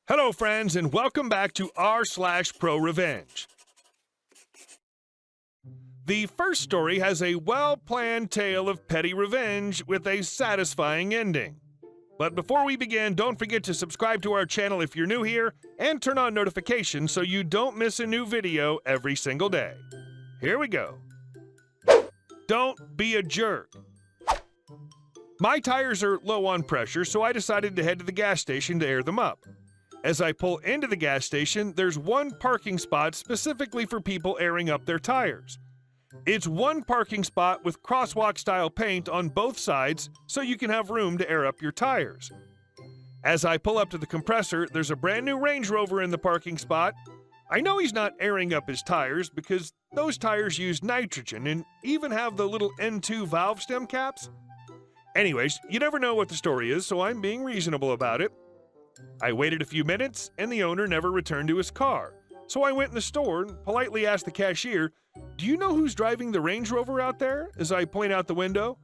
Hello, friends, and welcome back to r/ProRevenge. The first story has a well-planned tale of petty revenge with a satisfying ending. But before we begin, don't forget to subscribe to our channel if you're new here and turn on notifications so you don't miss a new video every single day. Here we go. Don't be a jerk. My tires are low on pressure, so I decided to head to the gas station to air them up. As I pull into the gas station, there's one parking spot specifically for people airing up their tires. It's one parking spot with crosswalk-style paint on both sides so you can have room to air up your tires. As I pull up to the compressor, there's a brand new Range Rover in the parking spot. I know he's not airing up his tires because those tires use nitrogen and even have the little N2 valve stem caps. Anyways, you never know what the story is, so I'm being reasonable about it. I waited a few minutes, and the owner never returned to his car. So I went in the store and politely asked the cashier, "Do you know who's driving the Range Rover out there?" as I point out the window.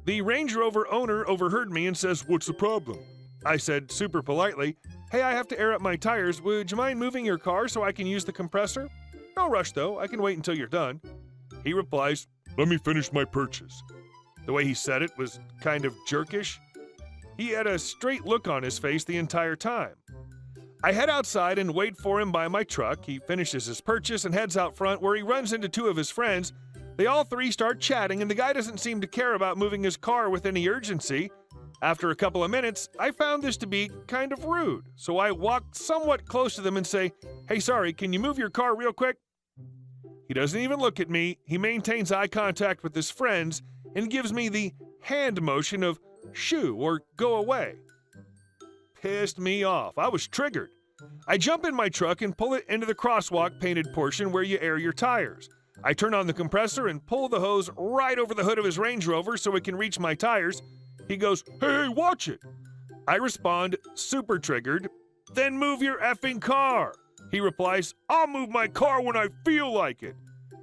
The Range Rover owner overheard me and says, "What's the problem?" I said super politely, "Hey, I have to air up my tires. Would you mind moving your car so I can use the compressor?" "No rush, though. I can wait until you're done." He replies, "Let me finish my purchase." The way he said it was kind of jerkish. He had a straight look on his face the entire time. I head outside and wait for him by my truck. He finishes his purchase and heads out front where he runs into two of his friends. They all three start chatting and the guy doesn't seem to care about moving his car with any urgency. After a couple of minutes, I found this to be kind of rude, so I walk somewhat close to them and say, "Hey, sorry, can you move your car real quick?" He doesn't even look at me. He maintains eye contact with his friends and gives me the hand motion of shoo or go away. Pissed me off. I was triggered. I jump in my truck and pull it into the crosswalk painted portion where you air your tires. I turn on the compressor and pull the hose right over the hood of his Range Rover so it can reach my tires. He goes, "Hey, watch it." I respond, super triggered, "Then move your effing car." He replies, "I'll move my car when I feel like it,"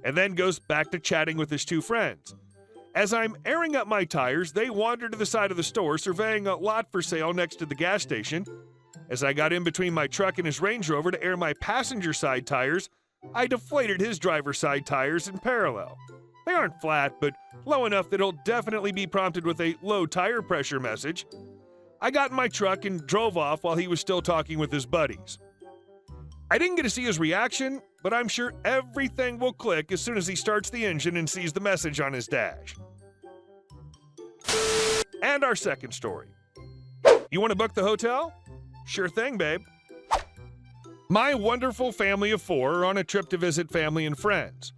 and then goes back to chatting with his two friends. As I'm airing up my tires, they wander to the side of the store, surveying a lot for sale next to the gas station. As I got in between my truck and his Range Rover to air my passenger side tires, I deflated his driver's side tires in parallel. They aren't flat, but low enough that he'll definitely be prompted with a low tire pressure message. I got in my truck and drove off while he was still talking with his buddies. I didn't get to see his reaction, but I'm sure everything will click as soon as he starts the engine and sees the message on his dash. And our second story. You want to book the hotel? Sure thing, babe. My wonderful family of four are on a trip to visit family and friends.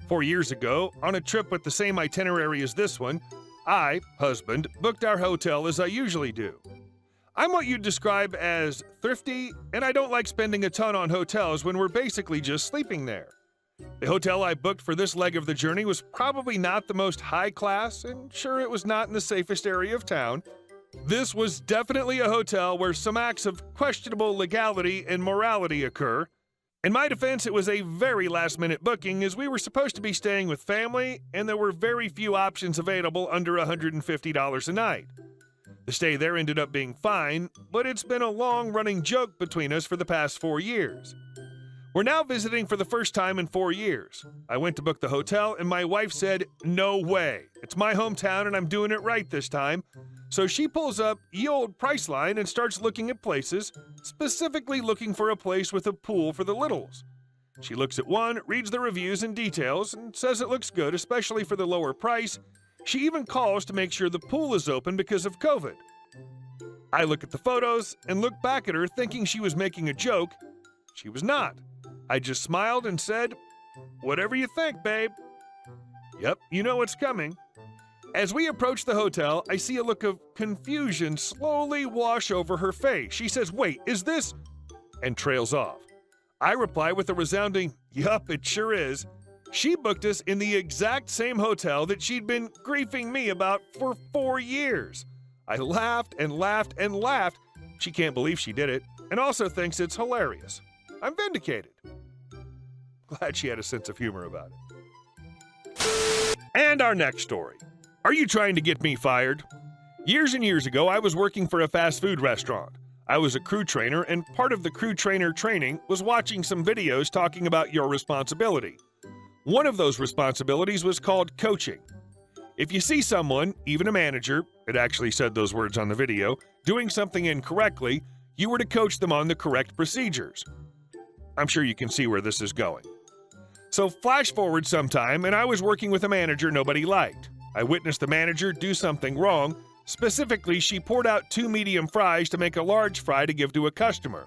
4 years ago, on a trip with the same itinerary as this one, I, husband, booked our hotel as I usually do. I'm what you'd describe as thrifty, and I don't like spending a ton on hotels when we're basically just sleeping there. The hotel I booked for this leg of the journey was probably not the most high class, and sure, it was not in the safest area of town. This was definitely a hotel where some acts of questionable legality and morality occur. In my defense, it was a very last-minute booking as we were supposed to be staying with family, and there were very few options available under $150 a night. The stay there ended up being fine, but it's been a long-running joke between us for the past 4 years. We're now visiting for the first time in 4 years. I went to book the hotel, and my wife said, "No way. It's my hometown, and I'm doing it right this time." So she pulls up ye old Priceline and starts looking at places, specifically looking for a place with a pool for the littles. She looks at one, reads the reviews and details, and says it looks good, especially for the lower price. She even calls to make sure the pool is open because of COVID. I look at the photos and look back at her thinking she was making a joke. She was not. I just smiled and said, "Whatever you think, babe." Yep, you know what's coming. As we approach the hotel, I see a look of confusion slowly wash over her face. She says, "Wait, is this?" and trails off. I reply with a resounding, "Yup, it sure is." She booked us in the exact same hotel that she'd been griefing me about for 4 years. I laughed and laughed and laughed. She can't believe she did it, and also thinks it's hilarious. I'm vindicated. Glad she had a sense of humor about it. And our next story. Are you trying to get me fired? Years and years ago, I was working for a fast food restaurant. I was a crew trainer, and part of the crew trainer training was watching some videos talking about your responsibility. One of those responsibilities was called coaching. If you see someone, even a manager, it actually said those words on the video, doing something incorrectly, you were to coach them on the correct procedures. I'm sure you can see where this is going. So flash forward some time, and I was working with a manager nobody liked. I witnessed the manager do something wrong. Specifically, she poured out 2 medium fries to make a large fry to give to a customer.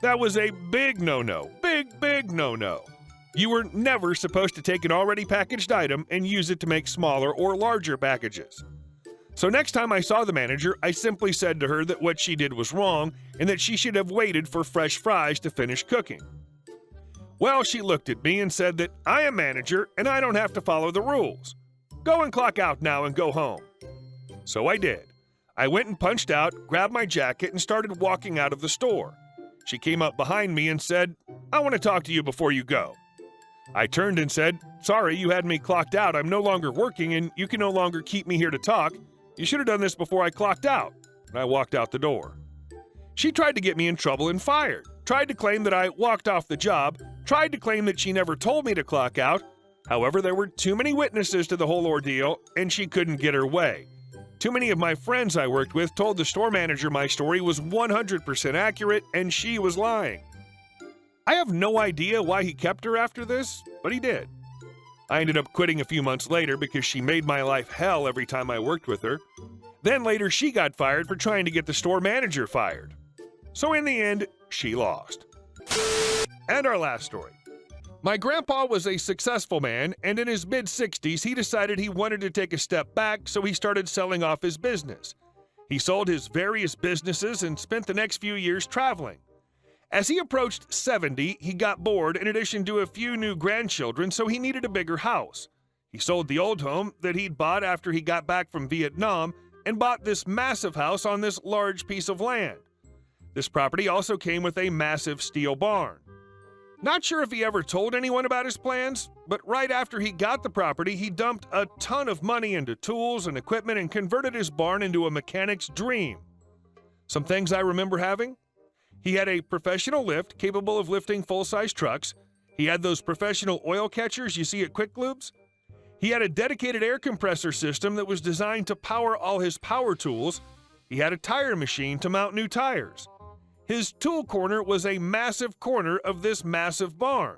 That was a big no-no. Big no-no. You were never supposed to take an already packaged item and use it to make smaller or larger packages. So next time I saw the manager, I simply said to her that what she did was wrong and that she should have waited for fresh fries to finish cooking. Well, she looked at me and said that I am manager and I don't have to follow the rules. Go and clock out now and go home. So I did. I went and punched out, grabbed my jacket, and started walking out of the store. She came up behind me and said, "I want to talk to you before you go." I turned and said, "Sorry, you had me clocked out. I'm no longer working and you can no longer keep me here to talk. You should have done this before I clocked out." And I walked out the door. She tried to get me in trouble and fired, tried to claim that I walked off the job, tried to claim that she never told me to clock out. However, there were too many witnesses to the whole ordeal and she couldn't get her way. Too many of my friends I worked with told the store manager my story was 100% accurate and she was lying. I have no idea why he kept her after this, but he did. I ended up quitting a few months later because she made my life hell every time I worked with her. Then later she got fired for trying to get the store manager fired. So in the end, she lost. And our last story. My grandpa was a successful man, and in his mid-60s, he decided he wanted to take a step back, so he started selling off his business. He sold his various businesses and spent the next few years traveling. As he approached 70, he got bored in addition to a few new grandchildren, so he needed a bigger house. He sold the old home that he'd bought after he got back from Vietnam and bought this massive house on this large piece of land. This property also came with a massive steel barn. Not sure if he ever told anyone about his plans, but right after he got the property, he dumped a ton of money into tools and equipment and converted his barn into a mechanic's dream. Some things I remember having? He had a professional lift capable of lifting full-size trucks. He had those professional oil catchers you see at Quick Lubes. He had a dedicated air compressor system that was designed to power all his power tools. He had a tire machine to mount new tires. His tool corner was a massive corner of this massive barn.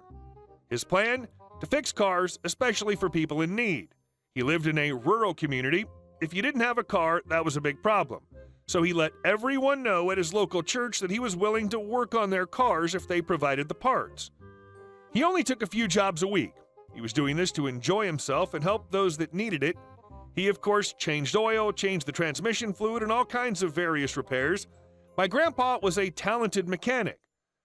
His plan? To fix cars, especially for people in need. He lived in a rural community. If you didn't have a car, that was a big problem. So he let everyone know at his local church that he was willing to work on their cars if they provided the parts. He only took a few jobs a week. He was doing this to enjoy himself and help those that needed it. He, of course, changed oil, changed the transmission fluid, and all kinds of various repairs. My grandpa was a talented mechanic.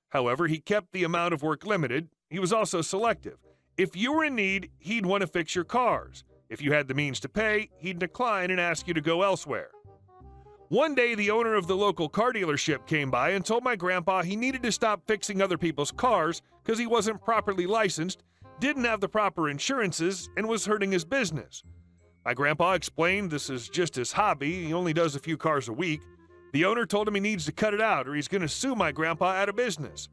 However, he kept the amount of work limited. He was also selective. If you were in need, he'd want to fix your cars. If you had the means to pay, he'd decline and ask you to go elsewhere. One day, the owner of the local car dealership came by and told my grandpa he needed to stop fixing other people's cars because he wasn't properly licensed, didn't have the proper insurances, and was hurting his business. My grandpa explained this is just his hobby. He only does a few cars a week. The owner told him he needs to cut it out or he's going to sue my grandpa out of business.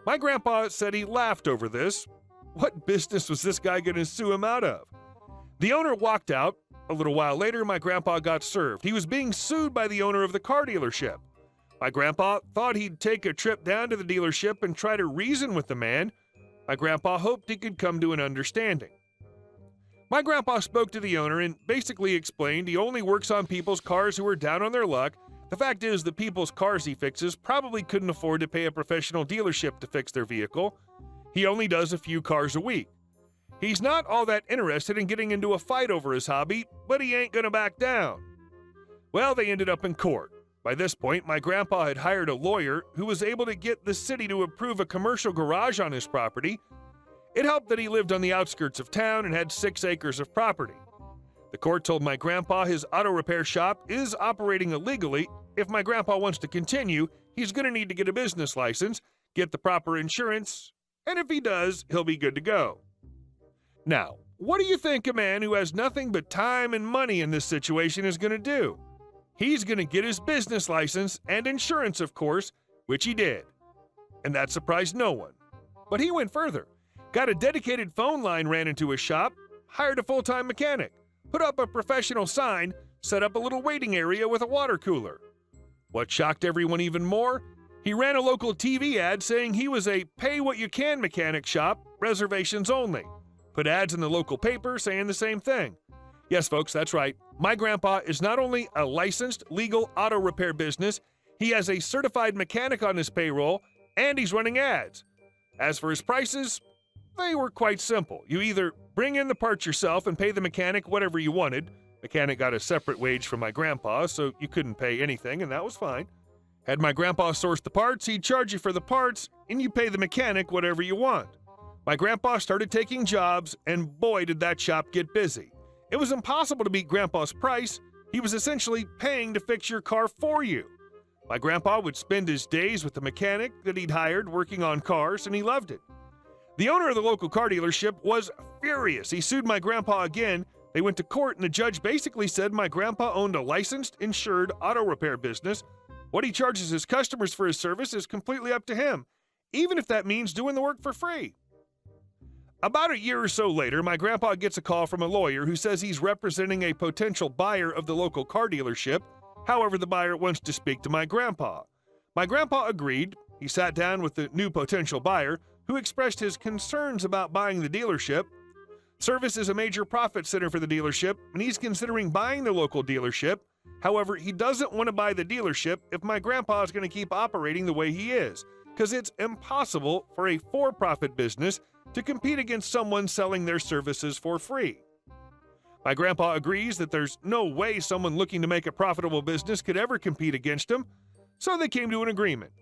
My grandpa said he laughed over this. What business was this guy going to sue him out of? The owner walked out. A little while later, my grandpa got served. He was being sued by the owner of the car dealership. My grandpa thought he'd take a trip down to the dealership and try to reason with the man. My grandpa hoped he could come to an understanding. My grandpa spoke to the owner and basically explained he only works on people's cars who are down on their luck. The fact is, the people's cars he fixes probably couldn't afford to pay a professional dealership to fix their vehicle. He only does a few cars a week. He's not all that interested in getting into a fight over his hobby, but he ain't gonna back down. Well, they ended up in court. By this point, my grandpa had hired a lawyer who was able to get the city to approve a commercial garage on his property. It helped that he lived on the outskirts of town and had 6 acres of property. The court told my grandpa his auto repair shop is operating illegally. If my grandpa wants to continue, he's going to need to get a business license, get the proper insurance, and if he does, he'll be good to go. Now, what do you think a man who has nothing but time and money in this situation is going to do? he's going to get his business license and insurance, of course, which he did. And that surprised no one. But he went further. Got a dedicated phone line ran into his shop, hired a full-time mechanic, put up a professional sign, set up a little waiting area with a water cooler. What shocked everyone even more? He ran a local TV ad saying he was a pay-what-you-can mechanic shop, reservations only. Put ads in the local paper saying the same thing. Yes, folks, that's right. My grandpa is not only a licensed, legal auto repair business, he has a certified mechanic on his payroll, and he's running ads. As for his prices, they were quite simple. You either bring in the parts yourself and pay the mechanic whatever you wanted. Mechanic got a separate wage from my grandpa, so you couldn't pay anything, and that was fine. Had my grandpa source the parts, he'd charge you for the parts, and you pay the mechanic whatever you want. My grandpa started taking jobs, and boy, did that shop get busy. It was impossible to beat Grandpa's price. He was essentially paying to fix your car for you. My grandpa would spend his days with the mechanic that he'd hired working on cars, and he loved it. The owner of the local car dealership was furious. He sued my grandpa again. They went to court, and the judge basically said my grandpa owned a licensed, insured auto repair business. What he charges his customers for his service is completely up to him, even if that means doing the work for free. About a year or so later, my grandpa gets a call from a lawyer who says he's representing a potential buyer of the local car dealership. However, the buyer wants to speak to my grandpa. My grandpa agreed. He sat down with the new potential buyer, who expressed his concerns about buying the dealership. Service is a major profit center for the dealership, and he's considering buying the local dealership. However, he doesn't want to buy the dealership if my grandpa is going to keep operating the way he is, because it's impossible for a for-profit business to compete against someone selling their services for free. My grandpa agrees that there's no way someone looking to make a profitable business could ever compete against him, so they came to an agreement.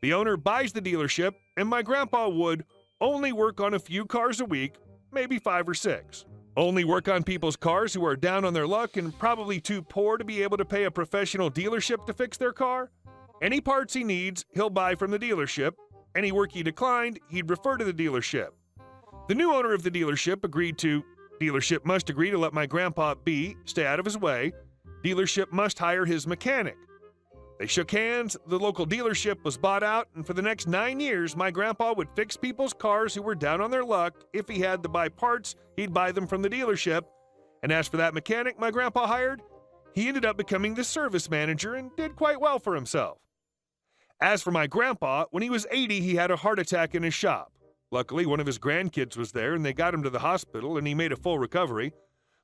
The owner buys the dealership, and my grandpa would only work on a few cars a week, maybe 5 or 6. Only work on people's cars who are down on their luck and probably too poor to be able to pay a professional dealership to fix their car. Any parts he needs, he'll buy from the dealership. Any work he declined, he'd refer to the dealership. The new owner of the dealership agreed to, dealership must agree to let my grandpa stay out of his way. Dealership must hire his mechanic. They shook hands, the local dealership was bought out, and for the next 9 years, my grandpa would fix people's cars who were down on their luck. If he had to buy parts, he'd buy them from the dealership. And as for that mechanic my grandpa hired, he ended up becoming the service manager and did quite well for himself. As for my grandpa, when he was 80, he had a heart attack in his shop. Luckily, one of his grandkids was there, and they got him to the hospital, and he made a full recovery.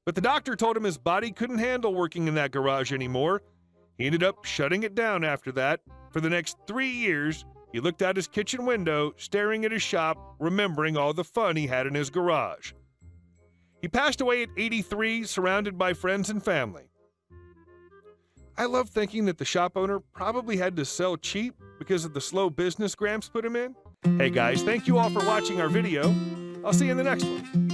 But the doctor told him his body couldn't handle working in that garage anymore. He ended up shutting it down after that. For the next 3 years, he looked out his kitchen window, staring at his shop, remembering all the fun he had in his garage. He passed away at 83, surrounded by friends and family. I love thinking that the shop owner probably had to sell cheap because of the slow business Gramps put him in. Hey guys, thank you all for watching our video. I'll see you in the next one.